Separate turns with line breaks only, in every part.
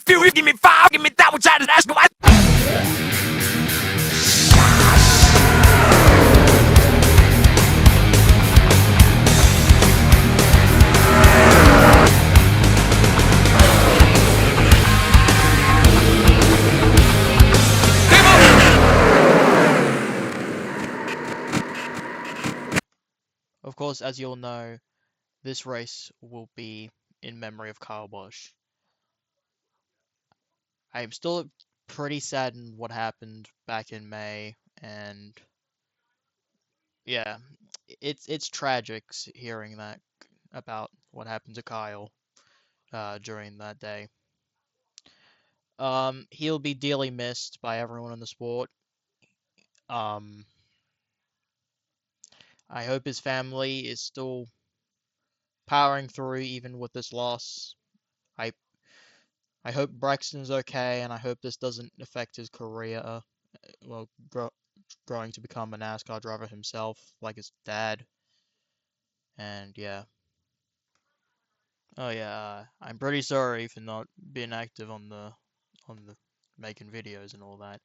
fuel, give me fire, give me that which I just ask why.
Of course, as you all know, this race will be in memory of Kyle Busch. I am still pretty saddened what happened back in May, and yeah, it's tragic hearing that about what happened to Kyle during that day. He'll be dearly missed by everyone in the sport. I hope his family is still powering through even with this loss. I I hope Braxton's okay, and I hope this doesn't affect his career. Well, growing to become a NASCAR driver himself, like his dad. And yeah. Oh yeah, I'm pretty sorry for not being active on the making videos and all that.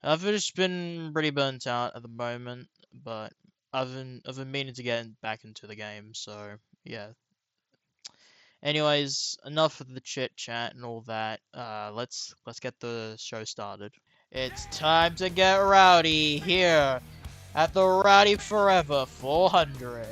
I've just been pretty burnt out at the moment, but I've been meaning to get back into the game, so yeah. Anyways, enough of the chit chat and all that. Let's get the show started. It's time to get rowdy here at the Rowdy Forever 400.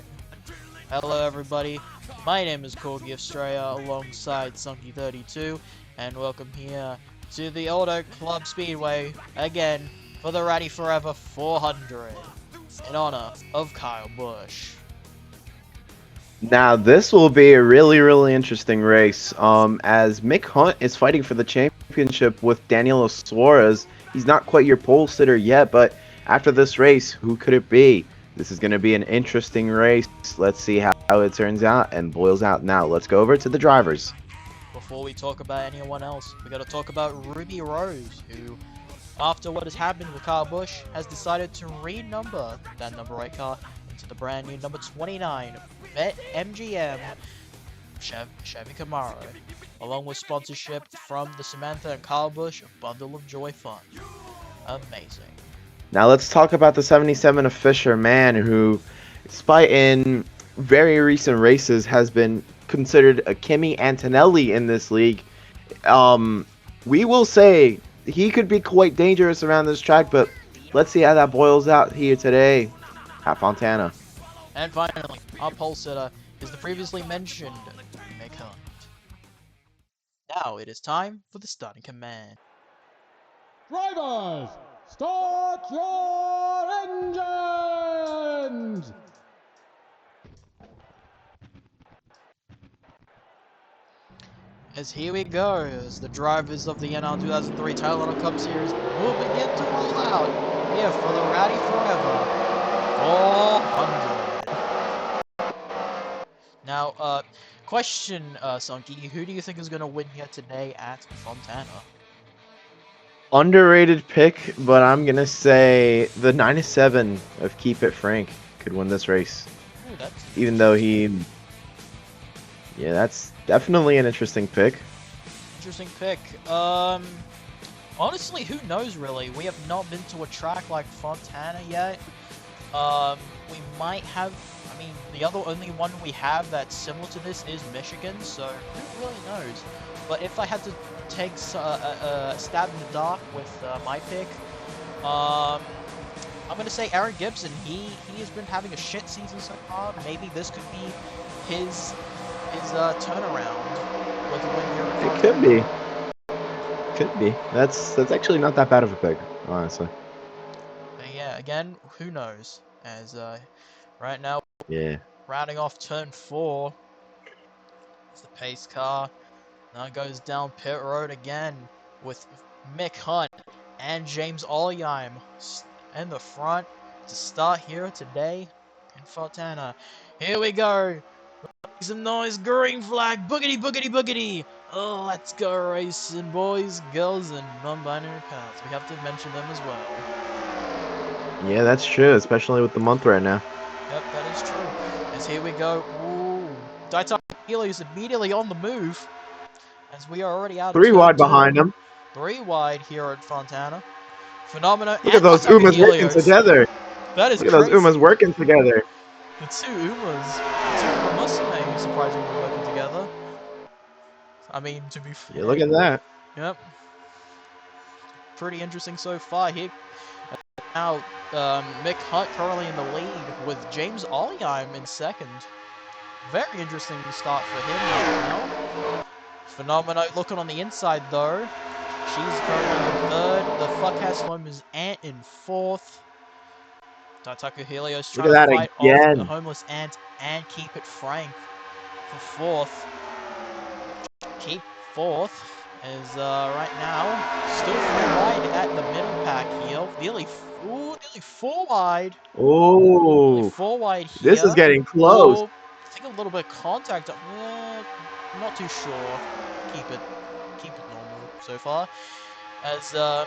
Hello everybody, my name is Corgi Estrella alongside Sunky32, and welcome here to the Auto Club Speedway again for the Rowdy Forever 400 in honor of Kyle Busch.
Now this will be a really interesting race. As Mick Hunt is fighting for the championship with Daniel Suarez. He's not quite your pole sitter yet, but after this race, who could it be? This is going to be an interesting race. Let's see how it turns out and boils out. Now let's go over to the drivers.
Before we talk about anyone else, we got to talk about Ruby Rose, who, after what has happened with Kyle Busch, has decided to renumber that number 8 car into the brand new number 29 Vet MGM Chevy Camaro, along with sponsorship from the Samantha and Kyle Busch Bundle of Joy Fund. Amazing.
Now let's talk about the 77 of Fisher, man, who, despite in very recent races, has been considered a Kimi Antonelli in this league. We will say he could be quite dangerous around this track, but let's see how that boils out here today at Fontana.
And finally, our pole sitter is the previously mentioned Mick Hunt. Now it is time for the starting command.
Drivers, start your engines!
As here we go, as the drivers of the NR2003 Tylenol Cup Series will begin to roll out here for the Rowdy Forever 400. Now, question, Sunky, who do you think is going to win here today at Fontana?
Underrated pick, but I'm going to say the 97 of Keep It Frank could win this race.
Ooh,
even though he... Yeah, that's definitely an interesting pick.
Interesting pick. Honestly, who knows, really? We have not been to a track like Fontana yet. We might have... I mean, the only one we have that's similar to this is Michigan, so who really knows? But if I had to take a stab in the dark with my pick, I'm going to say Aaron Gibson. He has been having a shit season so far. Maybe this could be his turnaround with a win here.
It could be. Could be. That's actually not that bad of a pick, honestly.
But yeah, again, who knows? As right now,
yeah,
rounding off turn 4, it's the pace car. Now it goes down pit road again with Mick Hunt and James Ollheim in the front to start here today in Fontana. Here we go. Make some noise, green flag, boogity, boogity, boogity. Oh, let's go racing, boys, girls, and non-binary paths. We have to mention them as well.
Yeah, that's true, especially with the month right now.
Yep, that is true. As here we go. Ooh, Daitar Healy is immediately on the move. as we are already out of
3
turn
wide
2.
behind him.
3 wide here at Fontana. Phenomena
Look at
and
those
Ataka
Umas working
Helios.
together.
That is
Look at those
crazy.
Umas working together.
The 2 Umas, the 2 Umamusume surprisingly working together. I mean, to be fair.
Yeah, look at that.
Yep. Pretty interesting so far here. Now, Mick Hunt currently in the lead with James Olliheim in second. Very interesting start for him right now. Phenomenal looking on the inside though. She's currently in third. The Fuckhouse Home is Ant in fourth. Daitaku Helios
Look
trying
at
to
that
fight off the
again.
Homeless Ant and keep it frank for fourth. Keep fourth is right now still 3 wide at the middle pack here. Nearly 4 wide. Nearly
Oh,
4 wide
this is
here.
getting close.
Oh, I think a little bit of contact. Not too sure. Keep it normal so far. As yeah,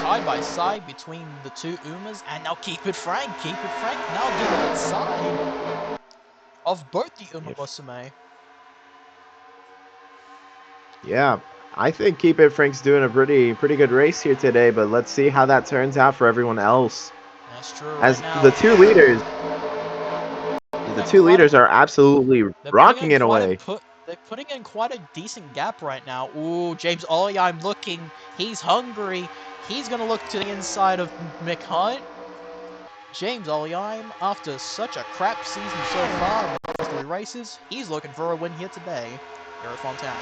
side by side between the 2 Umas, and now keep it frank now to the inside of both the Uma
Yep.
Musume.
Yeah, I think Keep It Frank's doing a pretty good race here today, but let's see how that turns out for everyone else.
That's true.
As
Right now,
the two leaders are absolutely rocking it away.
They're putting in quite a decent gap right now. Ooh, James Olliheim looking. He's hungry. He's gonna look to the inside of Mick Hunt. James Olliheim, after such a crap season so far in the first 3 races, he's looking for a win here today, here at Fontana.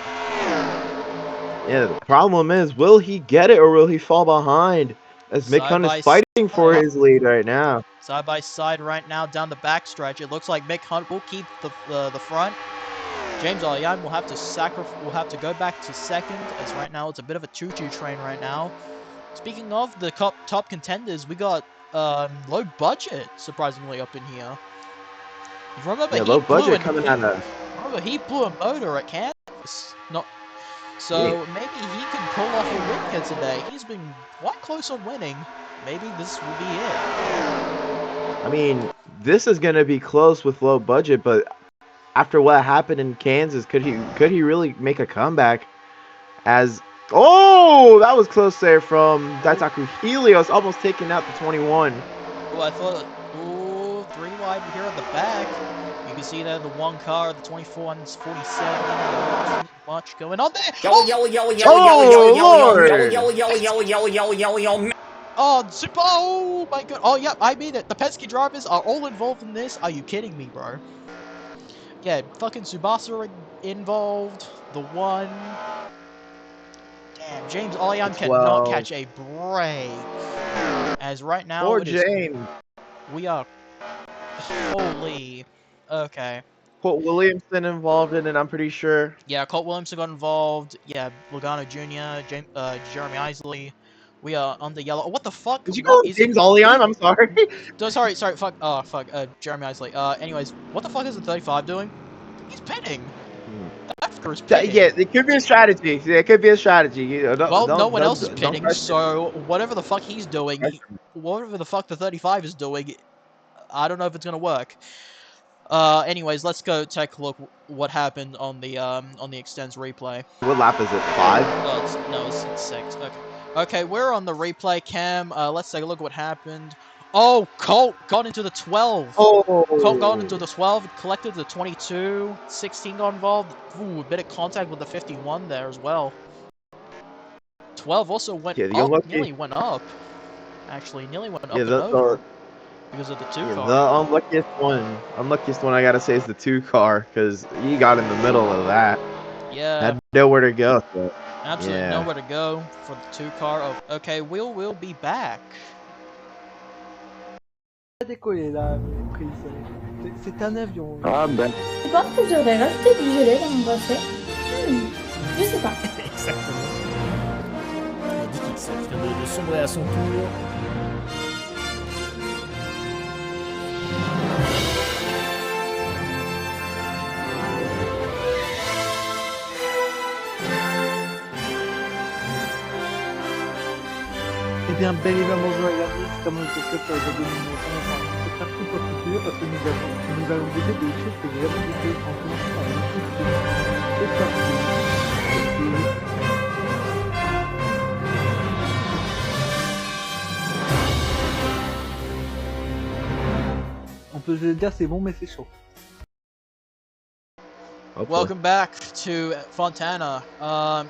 Yeah, the problem is, will he get it or will he fall behind? As Mick Hunt is fighting for his lead right now.
Side by side right now down the backstretch. It looks like Mick Hunt will keep the front. James Olliheim will have to go back to second, as right now it's a bit of a choo-choo train right now. Speaking of the top contenders, we got Low Budget surprisingly up in here. You remember
Low budget coming out of.
Remember he blew a motor at Kansas. So maybe he could pull off a win here today. He's been quite close on winning. Maybe this will be it.
I mean, this is gonna be close with Low Budget, but after what happened in Kansas, could he really make a comeback? As that was close there from Daitaku Helios, almost taking out the 21.
Oh, I thought 3 wide here at the back. You can see there the 1 car, the 24 and 47. Not much going on there. Oh, super! Oh my god! Oh yeah, I mean it. The Penske drivers are all involved in this. Are you kidding me, bro? Yeah, fucking Tsubasa involved. The 1. Damn, James Olliheim cannot catch a break. As right now
Poor James.
We are. Holy. Okay.
Colt Williamson involved in it, I'm pretty sure.
Yeah, Colt Williamson got involved. Yeah, Logano Jr., Jeremy Isley. We are under yellow. Oh, what the fuck?
Did you call James Olliheim? I'm sorry.
Sorry, fuck. Oh, fuck. Jeremy Isley. Anyways, what the fuck is the 35 doing? He's pitting. Is pitting.
Yeah, it could be a strategy. Yeah, it could be a strategy.
No one else is pitting, so whatever the fuck he's doing, whatever the fuck the 35 is doing, I don't know if it's gonna work. Anyways, let's go take a look what happened on the extends replay.
What lap is it? 5?
No, it's 6. Okay, we're on the replay cam. Let's take a look at what happened. Oh, Colt got into the 12. Colt got into the 12, collected the 22. 16 got involved. Ooh, a bit of contact with the 51 there as well. 12 also went up, nearly went up. Actually, nearly went up and over. Because of the 2 car.
The unluckiest one I gotta say is the 2 car, because he got in the middle of that.
Yeah.
Had nowhere to go. So,
absolutely nowhere to go for the 2 car. Okay, we'll be back.
Décoller la prise. C'est un avion.
Ah ben. Je pense que j'aurais rajouté du gelé dans mon café. Je sais pas.
Exactement. Il a dit qu'il vient de sombrer à son tour.
Eh bien, bel et bien bonjour les amis, comme je sais que j'ai donné mon c'est parti pour tout parce que nous allons goûter des choses que j'ai jamais goûtées en commençant par une C'est parti. On peut se dire c'est bon mais c'est chaud.
Hopefully.
Welcome back to Fontana.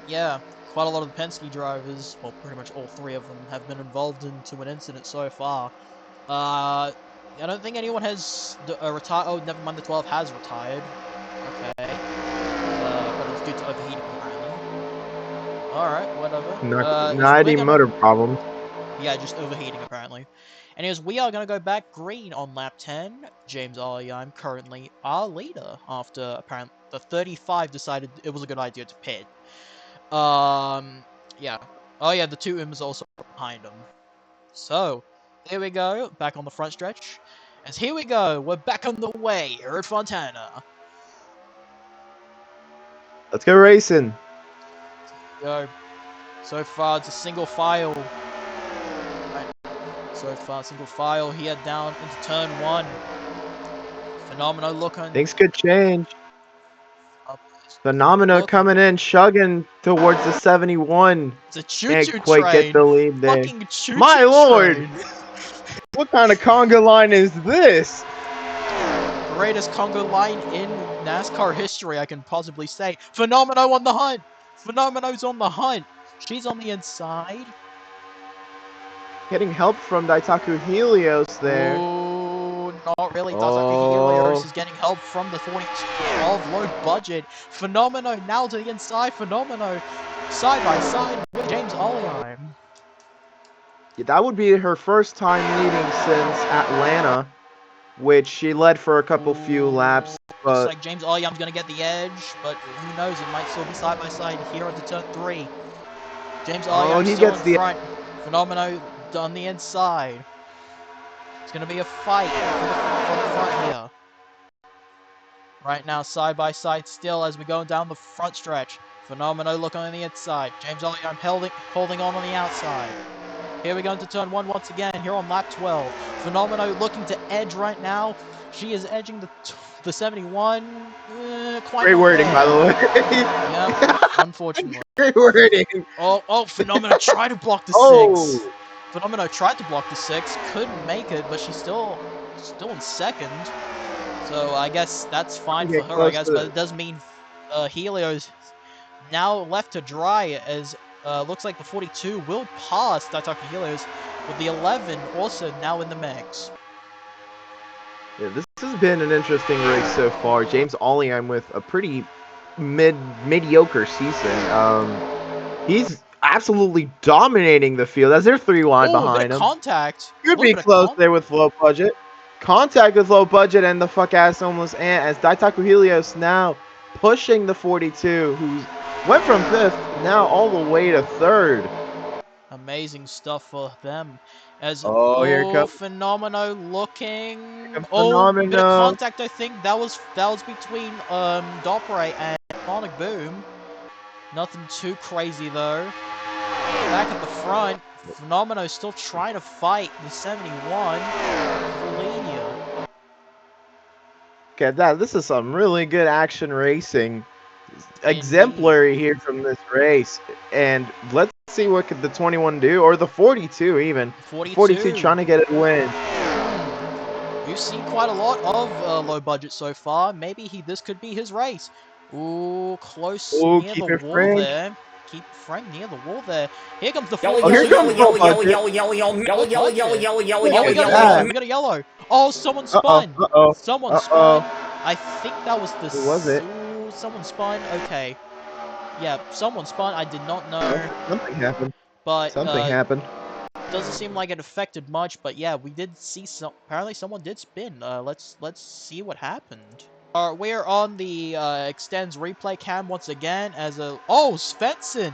Yeah, quite a lot of the Penske drivers, well, pretty much all three of them, have been involved into an incident so far. I don't think anyone has retired. Oh, never mind, the 12 has retired. Okay. But it's due to overheating, apparently. Alright, whatever.
Not any motor problems.
Yeah, just overheating, apparently. Anyways, we are going to go back green on lap 10. James I'm currently our leader after apparently the 35 decided it was a good idea to pit. Yeah. Oh yeah, the two M's also behind him. So, here we go, back on the front stretch. As here we go, we're back on the way here at Fontana.
Let's go racing.
Go. So far, it's a single file. So far, single file here down into turn 1. Phenomenal looking.
Things could change.
Up.
Phenomena coming in, chugging towards the 71.
It's a choo-choo
Can't quite
train.
get the lead there.
Fucking choo-choo
My lord!
train.
What kind of conga line is this?
Greatest Congo line in NASCAR history, I can possibly say. Phenomeno on the hunt. Phenomeno's on the hunt. She's on the inside.
Getting help from Daitaku Helios there.
Ooh, not really.
Oh.
Daitaku Helios is getting help from the 4212 low budget. Phenomeno now to the inside. Phenomeno side by side with James Olheim.
Yeah, that would be her first time leading since Atlanta, which she led for a couple few laps. But
Looks like James Olheim's gonna get the edge, but who knows? It might still be side by side here into turn 3. James Olheim
he
still
gets
in
the
front. Phenomeno on the inside. It's gonna be a fight for the front here. Right now, side by side still as we're going down the front stretch. Phenomeno looking on the inside. James Olheim holding on the outside. Here we go into turn 1 once again, here on lap 12. Phenomeno looking to edge right now. She is edging the 71. Quite
great wording, by the way.
Yeah, unfortunately.
Great wording.
Oh, Phenomeno tried to block the 6.
Oh.
Phenomeno tried to block the 6, couldn't make it, but she's still in second. So I guess that's fine for her, I guess, but it does mean Helios now left to dry as looks like the 42 will pass Daitaka Helios with the 11 also now in the mix.
Yeah, this has been an interesting race so far. James Olheim with a pretty mediocre season. He's absolutely dominating the field as they're 3 wide behind him.
Contact.
Could be close there with low budget. Contact with low budget and the fuck ass almost ant as Daitaku Helios now pushing the 42 who went from 5th now all the way to 3rd.
Amazing stuff for them. As
here comes
Phenomeno looking.
Phenomeno.
Bit of contact. I think that was between Dopre and Sonic Boom. Nothing too crazy though. Back at the front, Phenomeno still trying to fight the 71. Volenia.
Okay, this is some really good action racing. Exemplary here from this race. And let's see what could the 21 do, or the 42 even. 42 trying to get a win.
We've seen quite a lot of low budget so far. Maybe this could be his race. Ooh, close near the wall there. Keep Frank near the wall there. Here comes the
Oh, here comes
yellow,
we got a yellow. Oh, someone spun. Someone spun. I think that was the...
Who was it?
Ooh, someone spun. Okay. Yeah, someone spun. I did not know.
Something happened.
But
something happened.
Doesn't seem like it affected much, but yeah, we did see apparently someone did spin. Let's see what happened. We're on the extends replay cam once again as a Svensson,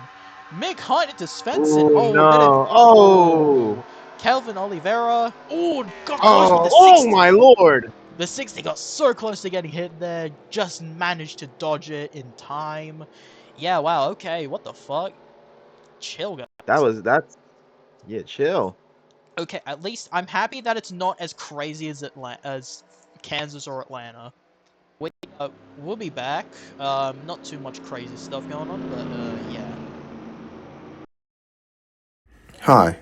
Mick Hunt into Svensson.
Ooh, no.
Kelvin Oliveira. Oh, got close with the 60.
Oh my lord.
The 60 got so close to getting hit there, just managed to dodge it in time. Yeah, wow. Okay, what the fuck? Chill, guys.
Yeah, chill.
Okay, at least I'm happy that it's not as crazy as Kansas or Atlanta. Wait. we'll be back. Not too much crazy stuff going on, but yeah.
Hi,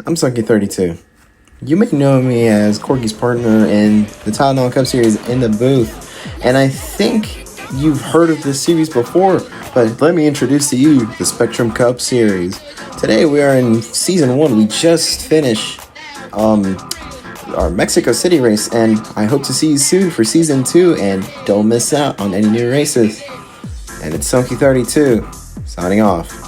I'm Sunky32. You may know me as Corky's partner in the Tylenol Cup Series in the booth, and I think you've heard of this series before, but let me introduce to you the Spectrum Cup Series. Today we are in Season 1. We just finished our Mexico City race, and I hope to see you soon for Season 2, and don't miss out on any new races. And it's Sunky32, signing off.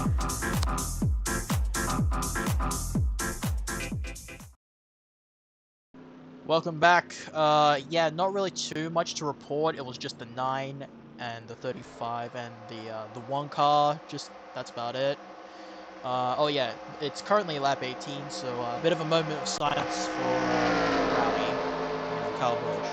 Welcome back. Yeah, not really too much to report. It was just the 9 and the 35 and the 1 car. Just that's about it. Oh yeah, it's currently lap 18, so a bit of a moment of silence for Rowdy, Kyle Busch.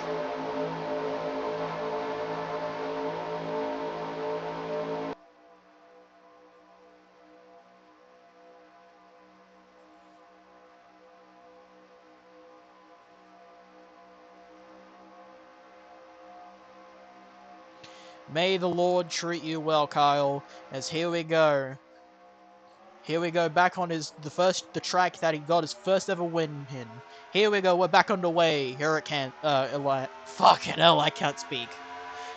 May the Lord treat you well, Kyle. As here we go. Here we go, back on the track that he got his first ever win in. Here we go, we're back underway. Here fucking hell, I can't speak.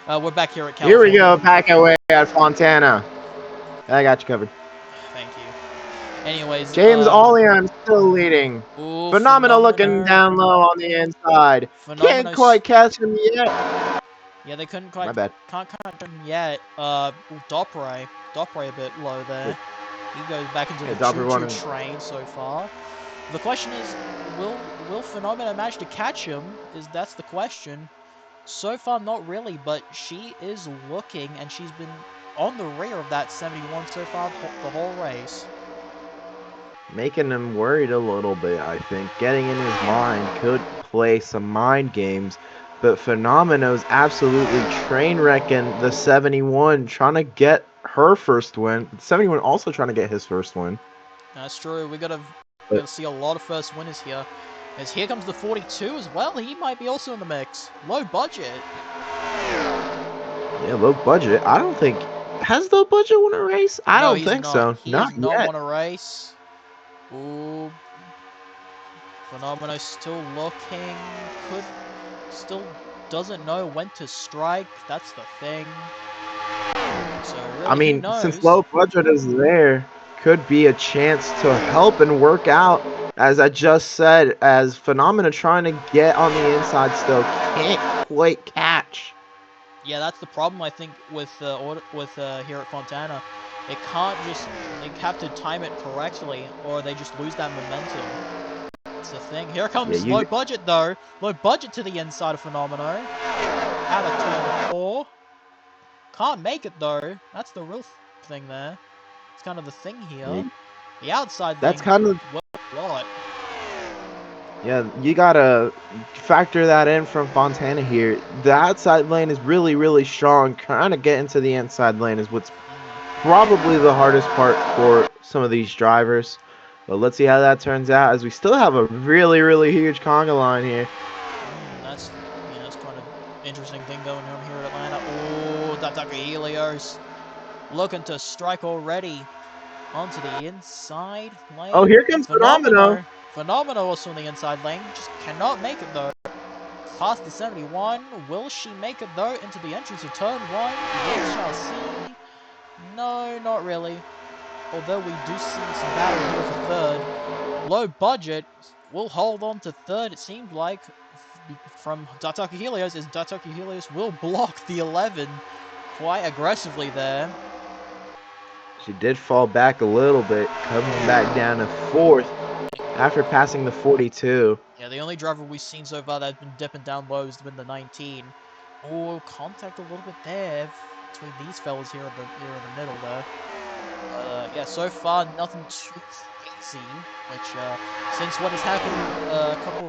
We're back here at California.
Here we go, back away at Fontana. I got you covered.
Thank you. Anyways,
James Oleon still leading.
Ooh,
Phenomena looking down low on the inside. Can't quite catch him yet.
Yeah, they couldn't
My
quite.
bad.
Can't catch him yet. Dopre a bit low there. He goes back into the choo-choo train so far. The question is, will Phenomena manage to catch him? That's the question. So far, not really, but she is looking, and she's been on the rear of that 71 so far the whole race.
Making him worried a little bit, I think. Getting in his mind, could play some mind games. But Phenomena's absolutely train wrecking the 71, trying to get her first win. 71 also trying to get his first win.
That's true. We're gonna see a lot of first winners here. As here comes the 42 as well. He might be also in the mix. Low budget.
Yeah, low budget. I don't think... Has low budget won a race? I don't think so.
He has not
yet.
won a race. Ooh. Phenomeno still looking. Still doesn't know when to strike. That's the thing. So really,
I mean, since low budget is there, could be a chance to help and work out. As I just said, as Phenomena trying to get on the inside still can't quite catch.
Yeah, that's the problem I think with here at Fontana. They have to time it correctly, or they just lose that momentum. That's the thing. Here comes low budget though. Low budget to the inside of Phenomeno. Out of turn 4. Can't make it though. That's the real thing there. It's kind of the thing here. The outside thing.
That's kind of
a lot.
Yeah, you gotta factor that in from Fontana here. The outside lane is really, really strong. Trying to get into the inside lane is what's probably the hardest part for some of these drivers. But let's see how that turns out, as we still have a really, really huge conga line here.
That's kind of interesting thing going on here at Atlanta. Oh, Dataka Helios looking to strike already onto the inside lane.
Oh, here comes Phenomeno.
Phenomeno also on the inside lane, just cannot make it though. Past the 71, will she make it though into the entrance of turn 1? We shall see. No, not really. Although we do see some battle here for third. Low budget will hold on to third, it seems like, from Dataka Helios, as Dataka Helios will block the 11 quite aggressively there.
She did fall back a little bit, coming back down to 4th after passing the 42.
Yeah, the only driver we've seen so far that's been dipping down low has been the 19. Oh, contact a little bit there between these fellas here in the middle there. Yeah, so far nothing too crazy, which since what has happened a couple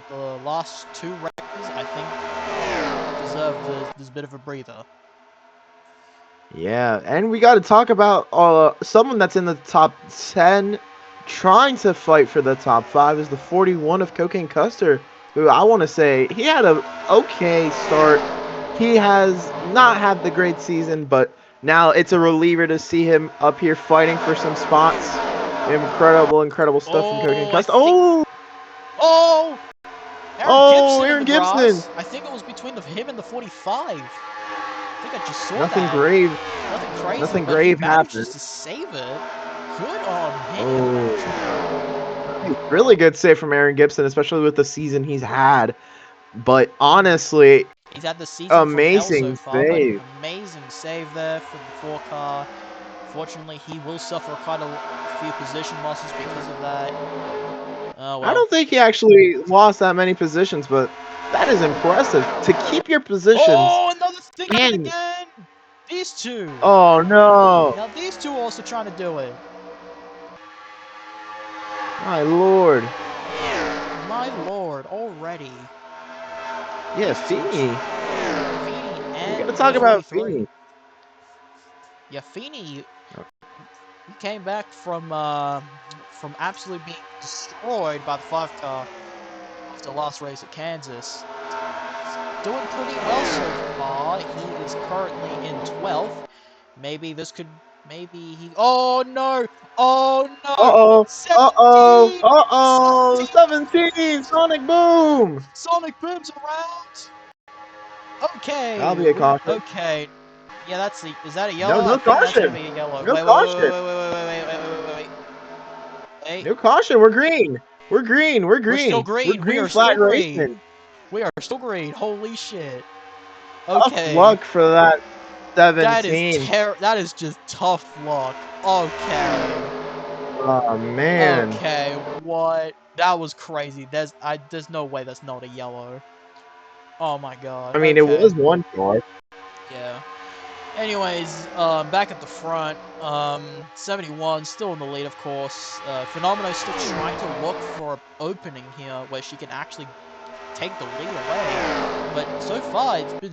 the last 2 races, I think deserve this bit of a breather.
Yeah, and we got to talk about someone that's in the top 10 trying to fight for the top 5 is the 41 of Cocaine Custer, who I want to say he had an okay start he has not had the great season, but now it's a reliever to see him up here fighting for some spots. Incredible stuff from Coach and Custa.
Oh!
Aaron
in the
Gibson.
grass. I think it was between him and the 45. I think I just saw
Nothing
that.
grave.
Nothing crazy,
Nothing
but he
grave
managed
happened.
to save it. Good on him.
Really good save from Aaron Gibson, especially with the season he's had. But honestly,
he's had the season
amazing
from hell so far,
save.
but amazing save there for the 4 car. Fortunately, he will suffer quite a few position losses because of that. Oh, well.
I don't think he actually lost that many positions, but that is impressive to keep your positions.
Oh, another thing again! These two!
Oh, no!
Now, these two are also trying to do it.
My lord.
My lord, already.
Yeah, Feeney.
And
We gotta talk about Feeney.
Yeah, Feeney, he came back from absolutely being destroyed by the 5 car after the last race at Kansas. Doing pretty well so far. He is currently in 12th. Maybe this could, oh no! Oh no!
17! Sonic Boom!
Sonic Boom's around! Okay!
That'll be a caution.
Okay. Yeah, is that a yellow?
No
I think that's gonna
caution.
be a yellow.
No
Wait.
No caution. We're green. We're green.
We're still green. We are still green. We are still green. Holy shit. Okay.
Tough luck for that 17.
That is just tough luck. Okay.
Oh man.
Okay, what? That was crazy. There's no way that's not a yellow. Oh my god.
I mean, it was one car.
Yeah. Anyways, back at the front, 71 still in the lead, of course. Phenomena's still trying to look for an opening here where she can actually take the lead away. But so far, it's been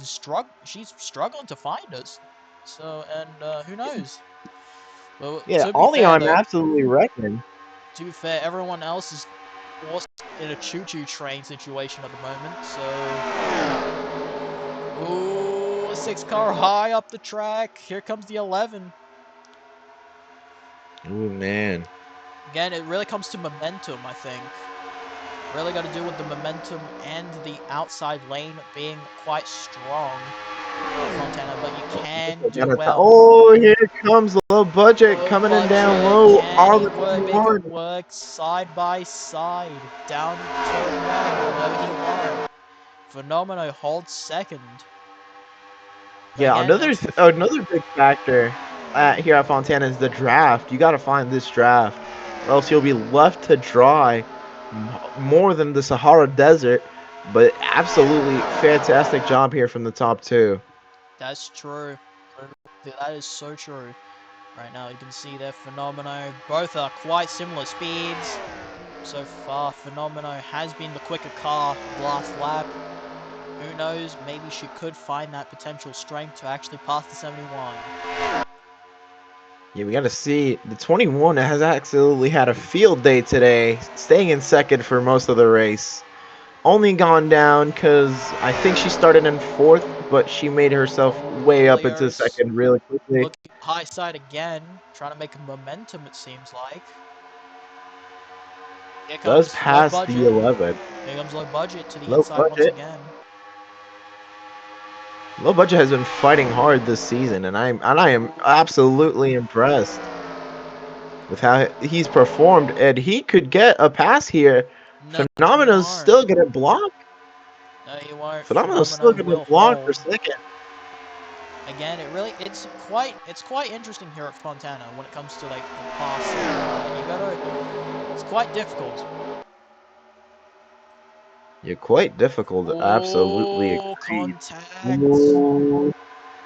she's struggling to find us. So, and who knows? Well,
yeah, only I'm absolutely wrecking.
To be fair, everyone else is also in a choo-choo train situation at the moment. So, ooh, 6 car high up the track. Here comes the 11.
Oh man.
Again, it really comes to momentum, I think. Really got to do with the momentum and the outside lane being quite strong. Fontana, but you can do well.
Oh, here comes low budget coming in down low.
Can he make it work side by side down turn 1 where he won. Phenomenal holds second.
Yeah, another big factor here at Fontana is the draft. You got to find this draft, or else you'll be left to dry more than the Sahara Desert. But absolutely fantastic job here from the top 2.
That's true. That is so true. Right now, you can see they're Phenomenal. Both are quite similar speeds. So far, Phenomenal has been the quicker car last lap. Who knows, maybe she could find that potential strength to actually pass the 71.
Yeah, we got to see. The 21 has absolutely had a field day today, staying in second for most of the race. Only gone down because I think she started in 4th, but she made herself way up into second really quickly.
Looking high side again, trying to make a momentum, it seems like. Here comes
Does pass the 11.
Here comes low budget to the inside once again.
Low budget has been fighting hard this season, and I am absolutely impressed with how he's performed, and he could get a pass here.
No,
Phenomena's still gonna block.
No, he won't.
Phenomena's still gonna block for second.
Again, it's quite interesting here at Fontana when it comes to like the pass. It's quite difficult.
You're quite difficult to absolutely agree.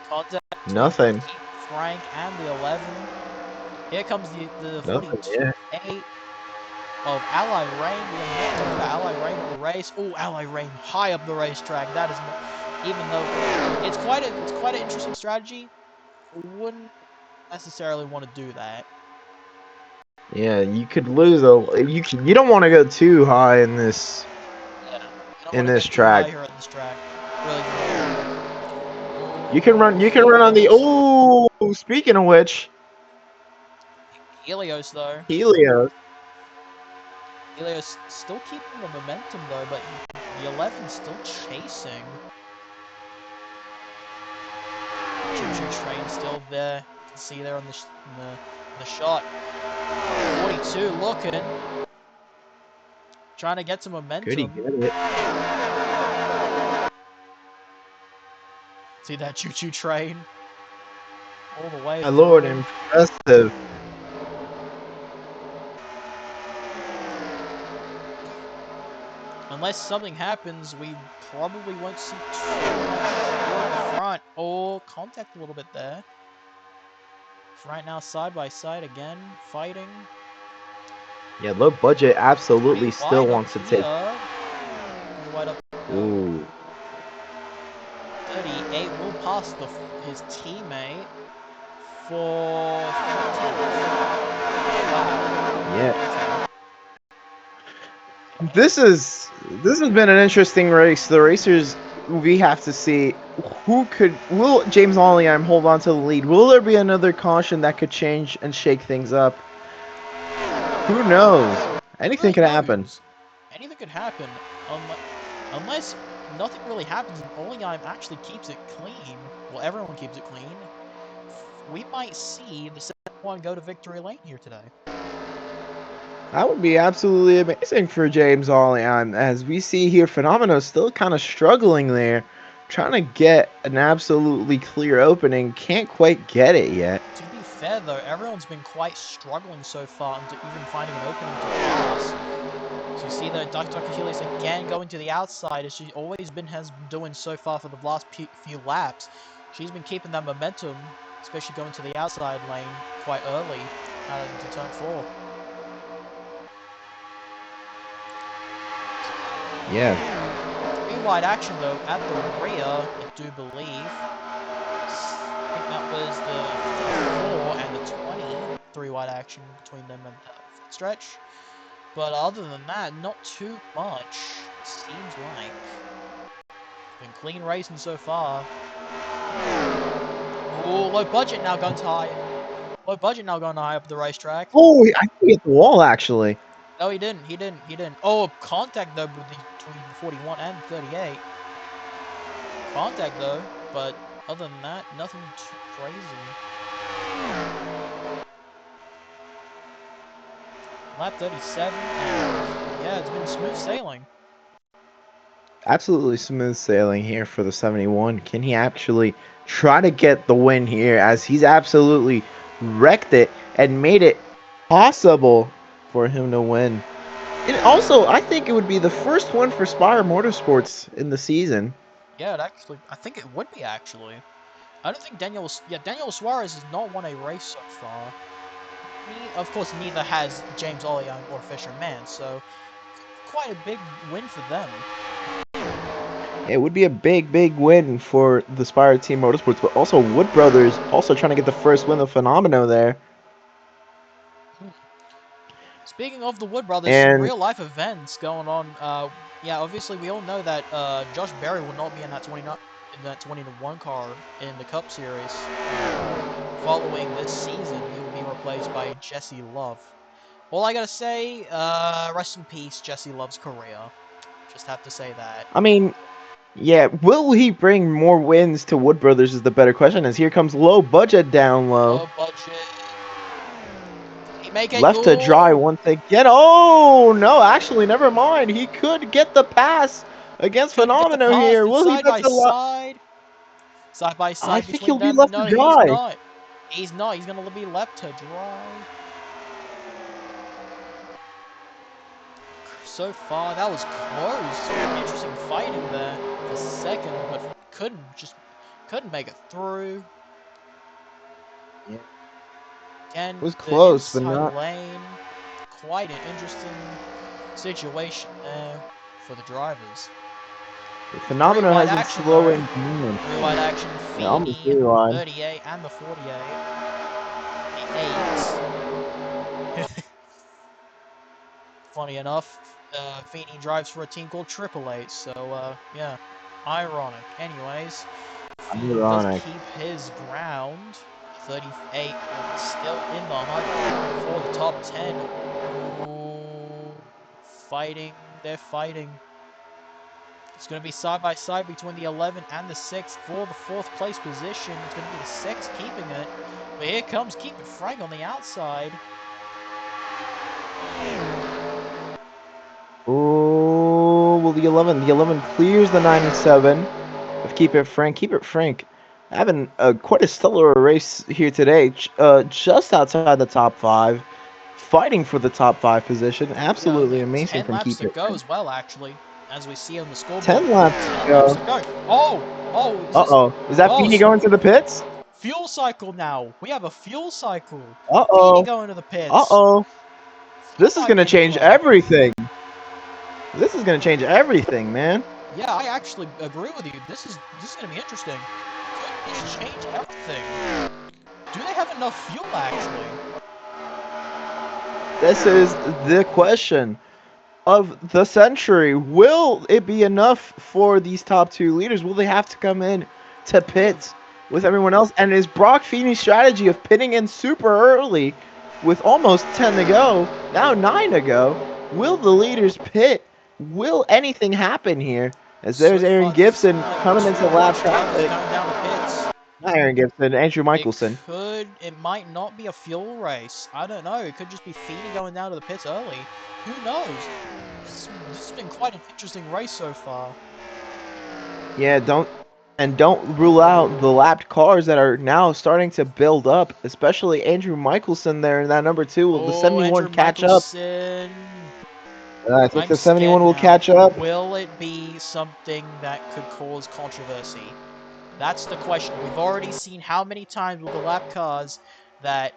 Contact.
Nothing.
Frank and the 11. Here comes the 42-8 of Ally Rain. We're gonna talk about Ally Rain of the race. Oh, Ally Rain high up the racetrack. That is not, even though it's quite an interesting strategy. Wouldn't necessarily want to do that.
Yeah, you could lose you don't want to go too high in this track.
Here at this track. Really good.
You can run. You can run on the. Oh, speaking of which,
Helios, though.
Helios.
Helios still keeping the momentum, though, but the 11's still chasing. Choo-choo train still there. You can see there on the shot. 42 looking. Trying to get some
Could he
momentum.
get it?
See that choo-choo train? All the way
My lord,
through.
impressive.
Unless something happens, we probably won't see too much in the front. Oh, contact a little bit there. Right now, side by side again, fighting.
Yeah, low budget absolutely
Pretty
still
wide
wants to
up
take.
here. Pretty wide up.
Ooh.
38 will pass his teammate for 10th.
Yeah. This has been an interesting race. The racers, we have to see will James Olliheim hold on to the lead? Will there be another caution that could change and shake things up? Who knows? Anything could happen.
Anything could happen, unless nothing really happens and Olliheim actually keeps it clean. Well, everyone keeps it clean. We might see the second one go to victory lane here today.
That would be absolutely amazing for James Olliheim. As we see here, Phenomena's still kind of struggling there. Trying to get an absolutely clear opening. Can't quite get it yet.
To be fair, though, everyone's been quite struggling so far into even finding an opening to pass. So you see that Dr. Helios again going to the outside, as she always has been doing so far for the last few laps. She's been keeping that momentum, especially going to the outside lane quite early into turn 4.
Yeah.
Three wide action though at the rear, I do believe. I think that was the 4 and the 20. Three wide action between them and the stretch. But other than that, not too much, it seems like. Been clean racing so far. Oh, low budget now going high. Low budget now going high up the racetrack.
Oh, I think he hit the wall actually.
No, he didn't. Oh, contact though between 41 and 38. Contact though, but other than that, nothing too crazy. Lap 37, and yeah, it's been smooth sailing.
Absolutely smooth sailing here for the 71. Can he actually try to get the win here, as he's absolutely wrecked it and made it possible for him to win? And also, I think it would be the first one for Spire Motorsports in the season.
Yeah, I think it would be actually. I don't think Daniel Suarez has not won a race so far. Of course, neither has James Olliheim or Fisher Man, so quite a big win for them.
It would be a big, big win for the Spire Team Motorsports, but also Wood Brothers also trying to get the first win of Phenomeno there.
Speaking of the Wood Brothers, some
And
real life events going on. Yeah, obviously we all know that Josh Berry will not be in that 20-1 car in the Cup Series. Following this season, he will be replaced by Jesse Love. All I gotta say, rest in peace, Jesse Love's career. Just have to say that.
I mean, yeah, will he bring more wins to Wood Brothers is the better question, as here comes low budget down low.
Low budget. He make it.
Left to dry once again. Oh, no, actually, never mind. He could get the pass against
Could get the
Phenomeno
pass.
here.
It's
Will he
side
get
by
the
side. Side by
I
side
think
between
he'll be
them.
left to
No, he's
dry.
not. He's not. He's gonna be left to dry. So far, that was close. Interesting fighting there for second, but couldn't make it through.
Yeah.
And
It was
the
close, but
inside
not.
lane, quite an interesting situation there for the drivers. Three
Phenomeno
wide
has been
action though.
slowing down.
Three wide action,
Yeah, almost
Feeney,
3 wide.
38 and the 48. The 8. Funny enough, Feeney drives for a team called Triple Eight, so yeah, ironic. Anyways, does
Ironic.
keep his ground. 38 still in the hunt for the top 10. Ooh, fighting, they're fighting. It's going to be side by side between the 11 and the 6 for the 4th place position. It's going to be the 6 keeping it. But here comes Keep It Frank on the outside.
Oh, well, the 11 clears the 97 of Keep It Frank. Keep It Frank having quite a stellar race here today, just outside the top 5, fighting for the top 5 position. Absolutely
Yeah,
amazing
10
from
laps
Keep
to
It
go
Frank.
as well, actually, as we see on the scoreboard.
10 laps
10
to
laps
go.
to go. Oh, is this...
Uh-oh. Is that
Oh,
Feeny going to the pits?
fuel cycle now. We have a fuel cycle.
Uh-oh.
Feeny going to the pits.
Uh-oh.
He
This is
might
going to
be the
change
play.
everything. This is going to change everything, man.
Yeah, I actually agree with you. This is going to be interesting. Could this change everything? Do they have enough fuel, actually?
This is the question of the century. Will it be enough for these top 2 leaders? Will they have to come in to pit with everyone else? And is Brock Feeney's strategy of pitting in super early with almost 10 to go, now 9 to go, will the leaders pit? Will anything happen here? As there's
So
Aaron
far, this
Gibson
seems like
coming into
2
lap
Busch drivers
traffic.
going down the pits.
Not Aaron Gibson, Andrew Michelson.
It might not be a fuel race. I don't know. It could just be Feeny going down to the pits early. Who knows? This has been quite an interesting race so far.
Yeah, don't rule out the lapped cars that are now starting to build up, especially Andrew Michelson there in that number 2. Will the 71
Andrew
catch up?
Michelson.
I think
I'm
the 71
scared
will
now.
catch up.
Will it be something that could cause controversy? That's the question. We've already seen how many times with the lap cars that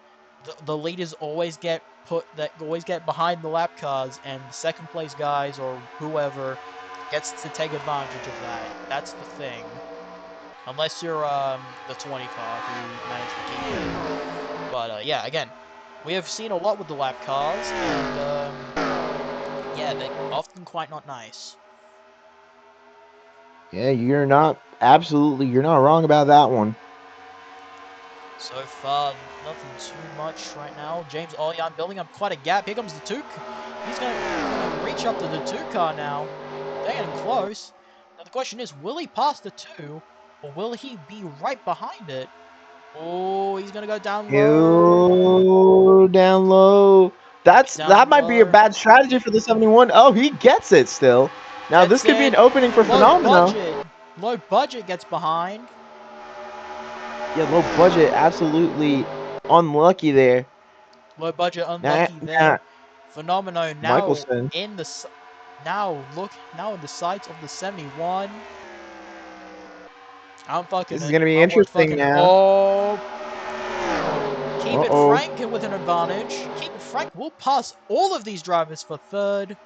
the leaders always get behind the lap cars, and the second place guys or whoever gets to take advantage of that. That's the thing. Unless you're the 20 car who managed to keep it. But yeah, again, we have seen a lot with the lap cars, and yeah, they're often quite not nice.
Yeah, you're not wrong about that one.
So far, nothing too much right now. James Ollian building up quite a gap. Here comes the Duke. He's going to reach up to the 2 car now. They're getting close. Now the question is, will he pass the 2, or will he be right behind it? Oh, he's going to go down low.
You down low. That might be a bad strategy for the 71. Oh, he gets it still. Now this could be an opening for Phenomena.
Low budget gets behind.
Yeah, low budget, absolutely unlucky there.
Low budget, unlucky there. Phenomeno now
Michelson.
in the now in the sights of the 71. I'm fucking
This is
it.
gonna be
My word,
interesting
fucking
now.
oh. Keep it
Uh-oh.
Frank with an advantage. Keep it Frank will pass all of these drivers for 3rd.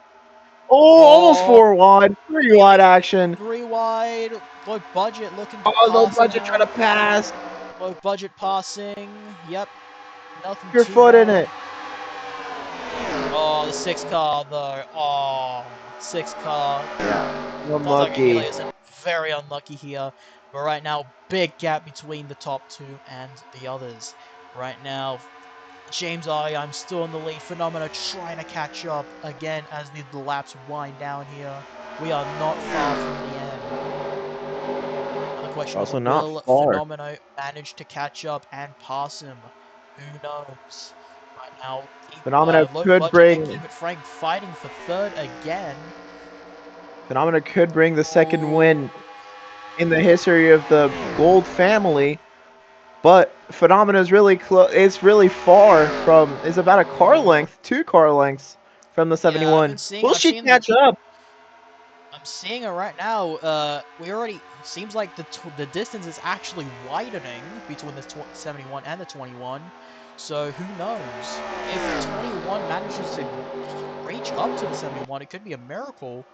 Oh, almost 4 wide. 3 wide action.
3 wide. Low budget looking to
Oh, low
pass
budget
now.
trying to pass.
Low budget passing. Yep. Nothing
Your
too
foot
bad.
in it.
Oh, the 6 car though. Oh, 6 car.
Yeah,
Unlucky.
unlucky.
Very unlucky here. But right now, big gap between the top 2 and the others. Right now, James I'm still in the lead. Phenomena trying to catch up again as the laps wind down here. We are not far from the end. The question is,
Also not
will
far.
Phenomena manage to catch up and pass him? Who knows? Right now,
Phenomena
low
could
budget
bring.
and Keep It Frank fighting for 3rd again.
Phenomena could bring the 2nd win in the history of the Gold family, but Phenomena is really close. It's really far from. It's about a car length, 2 car lengths from the 71. Will she catch up?
I'm seeing it right now. We already seems like the distance is actually widening between the 71 and the 21. So who knows? If the 21 manages to reach up to the 71, it could be a miracle.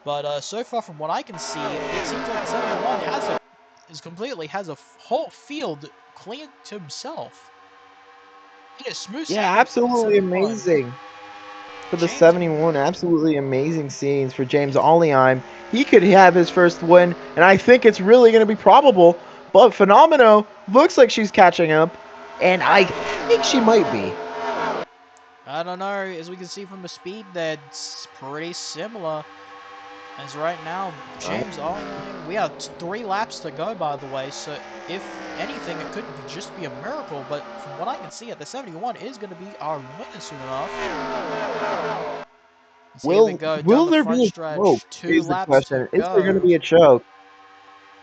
But so far, from what I can see, it seems like the 71 has a whole field clean to himself. It is smooth.
Yeah, absolutely amazing. For the 71, absolutely amazing scenes for James Olliheim. he could have his first win, and I think it's really going to be probable. But Phenomeno looks like she's catching up, and I think she might be.
I don't know. As we can see from the speed, that's pretty similar. As right now, James Ollie, we have 3 laps to go, by the way. So if anything, it could just be a miracle. But from what I can see, at the 71 is going to be our winner soon enough. So here we go down
Will
the
there
front
be a choke?
stretch. 2
Is the
laps to
question. Is there going to
go.
be a choke?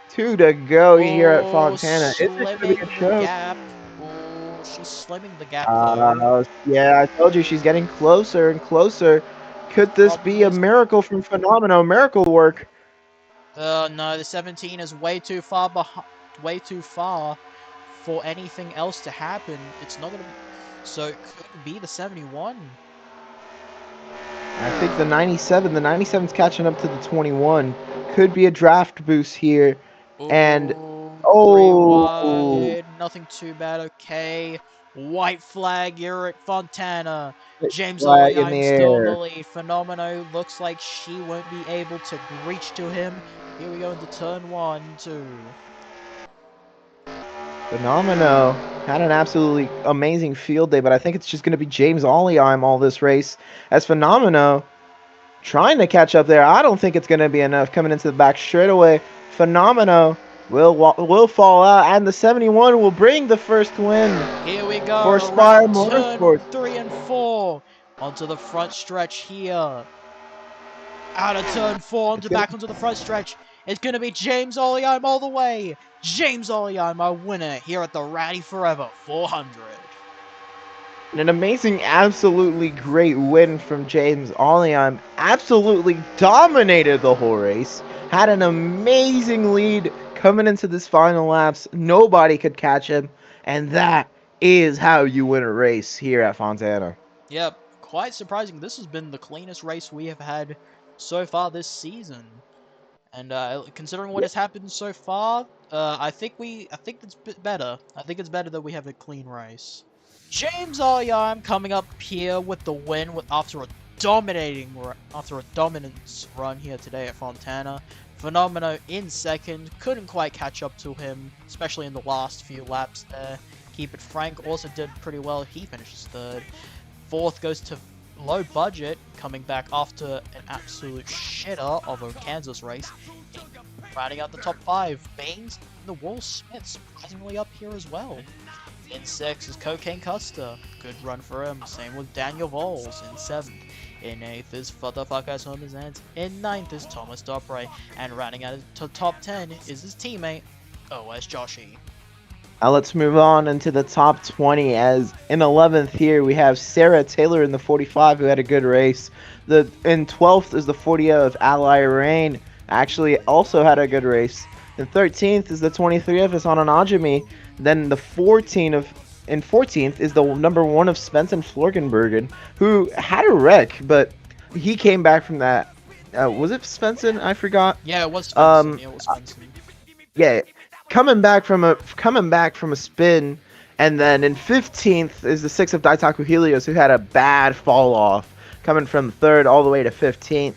2 to go here at
Oh,
Fontana. Is there going to be
slimming
a
the
choke?
gap. Oh, she's slimming the gap though.
Yeah, I told you she's getting closer and closer. Could this
Problem
be a
is,
miracle from Phenomeno? Miracle work.
no, the 17 is way too far way too far for anything else to happen. It's not gonna be, so it could be the 71.
I think the 97's catching up to the 21. Could be a draft boost here. And,
Oh, 3
oh,
wide, nothing too bad, okay. White flag, Eric Fontana. James
flag in the
Ollie, still in the
air.
lead. Phenomeno looks like she won't be able to reach to him. Here we go into turn 1, 2.
Phenomeno had an absolutely amazing field day, but I think it's just going to be James Olliheim all this race. As Phenomeno trying to catch up there, I don't think it's going to be enough coming into the back straightaway. Phenomeno will fall out, and the 71 will bring the first win
Here we go,
for Spire
around turn
Motorsports.
3 and 4. Onto the front stretch here. Out of turn 4, back onto the front stretch. It's going to be James Olliheim all the way. James Olliheim, our winner here at the Rally Forever 400.
An amazing, absolutely great win from James Olliheim. Absolutely dominated the whole race. Had an amazing lead coming into this final laps. Nobody could catch him. And that is how you win a race here at Fontana.
Yep, quite surprising. This has been the cleanest race we have had so far this season. And considering what has happened so far, I think it's a bit better. I think it's better that we have a clean race. James Olliheim coming up here with the win after a dominance run here today at Fontana. Phenomeno in second, couldn't quite catch up to him, especially in the last few laps there. Keep It Frank also did pretty well. He finishes third. Fourth goes to Low Budget, coming back after an absolute shitter of a Kansas race. Rounding out the top 5, Baines and the Will Smith surprisingly up here as well. In 6th is Cocaine Custer, good run for him. Same with Daniel Voles in 7th. In 8th is Fatherfuckers Homer's Ends. In 9th is Thomas Dopre. And rounding out to top 10 is his teammate, OS Joshi.
Now let's move on into the top 20, as in 11th here we have Sarah Taylor in the 45, who had a good race. In 12th is the 40 of Ally Rain, actually also had a good race. In 13th is the 23 of Hasan Najimi. Then the 14th is the number 1 of Svensson Florgenbergen, who had a wreck, but he came back from that. Was it Svensson? I forgot.
Yeah, it was Svensson.
Yeah, coming back from a spin, and then in 15th is the 6 of Daitaku Helios, who had a bad fall off, coming from 3rd all the way to 15th.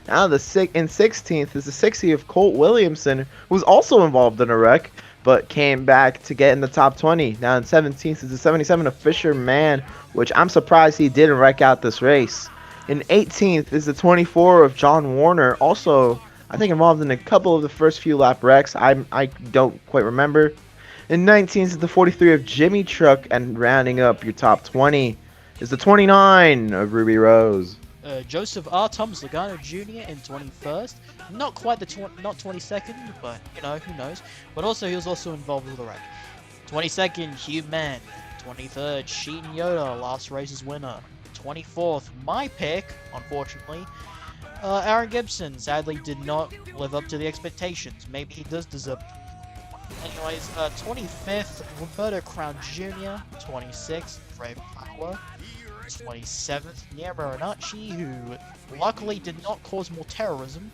Now in 16th is the 60 of Colt Williamson, who was also involved in a wreck, but came back to get in the top 20. Now in 17th is the 77 of Fisher Man, which I'm surprised he didn't wreck out this race. In 18th is the 24 of John Warner, also I think involved in a couple of the first few lap wrecks. I don't quite remember. In 19th is the 43 of Jimmy Truck, and rounding up your top 20 is the 29 of Ruby Rose.
Joseph R. Thomas Logano Jr. in 21st. Not quite not 22nd, but you know, who knows. But also he was also involved with the wreck. 22nd, Hugh Mann. 23rd, Sheen Yoda, last race's winner. 24th, my pick, unfortunately. Aaron Gibson sadly did not live up to the expectations. Maybe he does deserve. Anyways, 25th, Roberto Crown Jr. 26th, Ray Power. 27th, Nia Marinacci, who luckily did not cause more terrorism.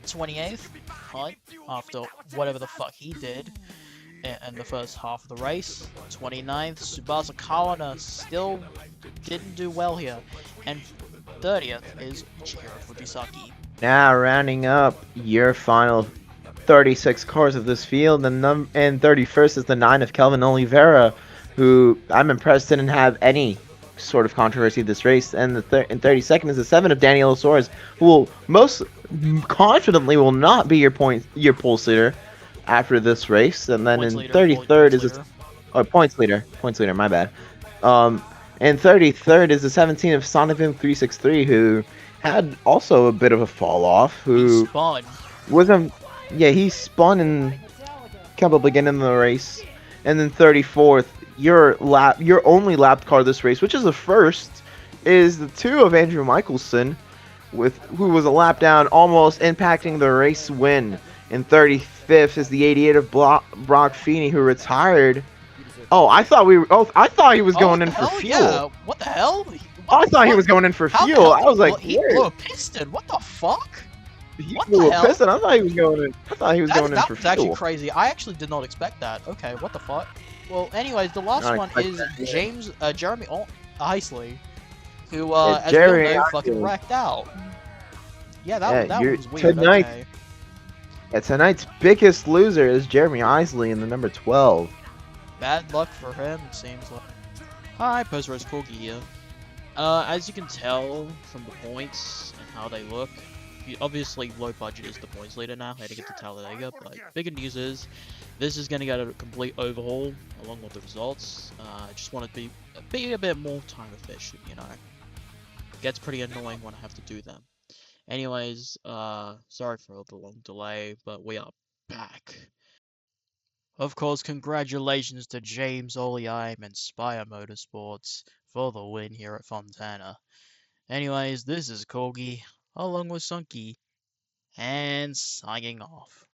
28th, Hunt, after whatever the fuck he did in the first half of the race. 29th, Tsubasa Kawana still didn't do well here. And 30th is Chihiro Fujisaki.
Now rounding up your final 36 cars of this field, and 31st is the 9 of Kelvin Oliveira, who I'm impressed didn't have any sort of controversy this race. And and 32nd is the 7 of Daniel Suarez, who will most confidently will not be your pole leader after this race. And then
Points
in
leader,
33rd
points
is
leader.
points leader, my bad. And 33rd is the 17 of Sonic363, who had also a bit of a fall off.
He
Who
spun.
wasn't? Yeah, he spun and kept up beginning of the race. And then 34th, your only lapped car this race, which is the first, is the 2 of Andrew Michelson, who was a lap down, almost impacting the race win. And 35th is the 88 of Brock Feeney, who retired. Oh, I thought he was
Oh,
going
what
in
the
for
hell?
fuel.
Yeah, what the hell?
Oh, I
What the
thought he
fuck?
was going in for
How the
fuel.
hell
I
did
was like,
he
where?
blew a piston? What the fuck?
He
What the
blew a
hell?
piston. I thought he was going in. I thought he was going in
That
for
was actually
fuel.
crazy. I actually did not expect that. Okay, what the fuck? Well, anyways, the last
Not
one
expect
is
that, yeah.
Jeremy Isley, who,
Yeah,
as we all
Jerry.
know, fucking wrecked out. Yeah,
Yeah,
that
you're
one was weird.
tonight.
Okay.
Yeah, tonight's biggest loser is Jeremy Isley in the number 12.
Bad luck for him, it seems like. Hi, Post-Race Corgi here. As you can tell from the points and how they look, obviously low budget is the points leader now, heading into TylerDigger, but bigger news is, this is going to get a complete overhaul along with the results. I just want to be a bit more time efficient, you know. It gets pretty annoying when I have to do them. Anyways, sorry for the long delay, but we are back. Of course, congratulations to James Oleheim and Spire Motorsports for the win here at Fontana. Anyways, this is Corgi, along with Sunky, and signing off.